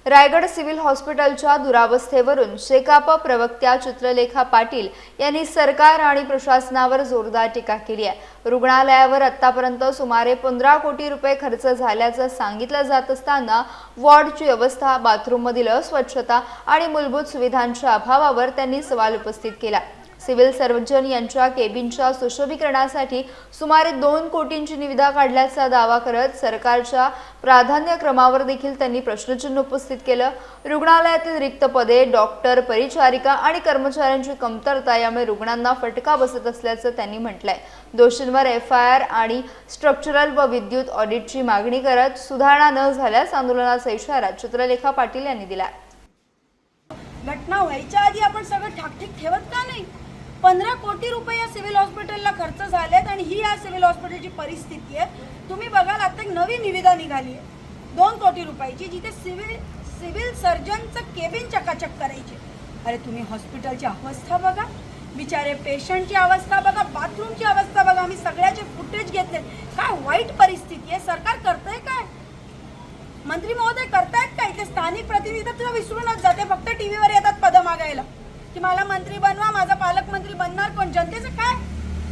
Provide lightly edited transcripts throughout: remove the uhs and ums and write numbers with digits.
Raigad civil हॉस्पिटलच्या दुरावस्थेवरून शेकाप प्रवक्त्या चित्रलेखा पाटील यांनी सरकार आणि प्रशासनावर जोरदार टीका केली आहे। रुग्णालयावर आतापर्यंत सुमारे 15 कोटी रुपये खर्च झाल्याचं सांगितलं जात असताना वॉर्डची अवस्था, बाथरूममधील अस्वच्छता आणि मूलभूत सुविधांच्या अभावावर त्यांनी सवाल उपस्थित केला। सिव्हिल सर्जन यांच्या केबिनच्या सुशोभीकरणासाठी सुमारे 2 कोटींची निविदा काढल्याचा दावा करत सरकारच्या प्राधान्यक्रमावर देखील त्यांनी प्रश्नचिन्ह उपस्थित केलं। रुग्णालयातील रिक्त पदे, डॉक्टर, परिचारिका आणि कर्मचाऱ्यांची कमतरता यामुळे रुग्णांना फटका बसत असल्याचं त्यांनी म्हटलंय। दोषींवर FIR आणि स्ट्रक्चरल व विद्युत ऑडिटची मागणी करत सुधारणा न झाल्यास आंदोलनाचा इशारा चित्रलेखा पाटील यांनी दिला। घटना व्हायच्या आधी आपण सगळं ठाकठीक ठेवत का नाही? 15 कोटी रुपये या सिव्हिल हॉस्पिटलला खर्च झालेत आणि ही या सिव्हिल हॉस्पिटलची परिस्थिती आहे। तुम्ही बघाल आता एक नवी निविदा निघाली आहे 2 कोटी रुपयाची, जिथे सिव्हिल सर्जनचं केबिन चकाचक करायचे। अरे तुम्ही हॉस्पिटलची अवस्था बघा, बिचारे पेशंटची अवस्था बघा, बाथरूमची अवस्था बघा। आम्ही सगळ्याचे फुटेज घेतले। काय वाईट परिस्थिती आहे। सरकार करतंय काय? मंत्री महोदय करतायत काय? ते स्थानिक प्रतिनिधी तर विसरूनच जाते, फक्त टीव्हीवर येतात पद मागायला की मला मंत्री बनवा, माझा पालकमंत्री बनणार कोण? जनतेचं काय?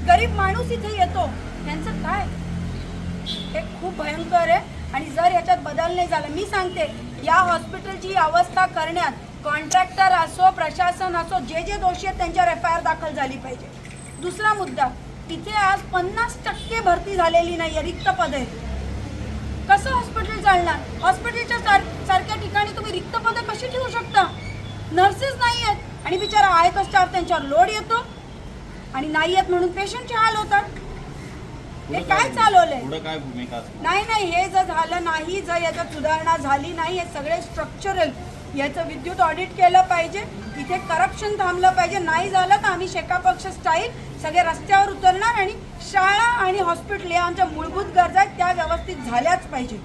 गरीब माणूस इथे येतो, त्यांचं काय? हे खूप भयंकर आहे आणि जर याच्यात बदल नाही झाला, मी सांगते या हॉस्पिटलची अवस्था करण्यात कॉन्ट्रॅक्टर असो, प्रशासन असो, जे दोषी आहेत त्यांच्यावर FIR दाखल झाली पाहिजे। दुसरा मुद्दा, तिथे आज 50% भरती झालेली नाही, रिक्त पद आहेत। कसं हॉस्पिटल चालणार? हॉस्पिटलच्या सारख्या ठिकाणी तुम्ही रिक्त पदं कशी ठेवू शकता? नर्सेस नाही आहेत आणि बिचारा आहे तो स्टाफ त्यांच्यावर लोड येतो आणि नाही आहेत म्हणून पेशंटचे हाल होतात। हे काय चालवलंय? काय भूमिका? नाही, हे जर झालं नाही, जर याच्यात सुधारणा झाली नाही, हे सगळे स्ट्रक्चरल याचं विद्युत ऑडिट केलं पाहिजे, इथे करप्शन थांबलं पाहिजे। नाही झालं तर आम्ही शेकापक्ष स्टाईल सगळे रस्त्यावर उतरणार आणि शाळा आणि हॉस्पिटल या आमच्या मूलभूत गरजा आहेत त्या व्यवस्थित झाल्याच पाहिजे।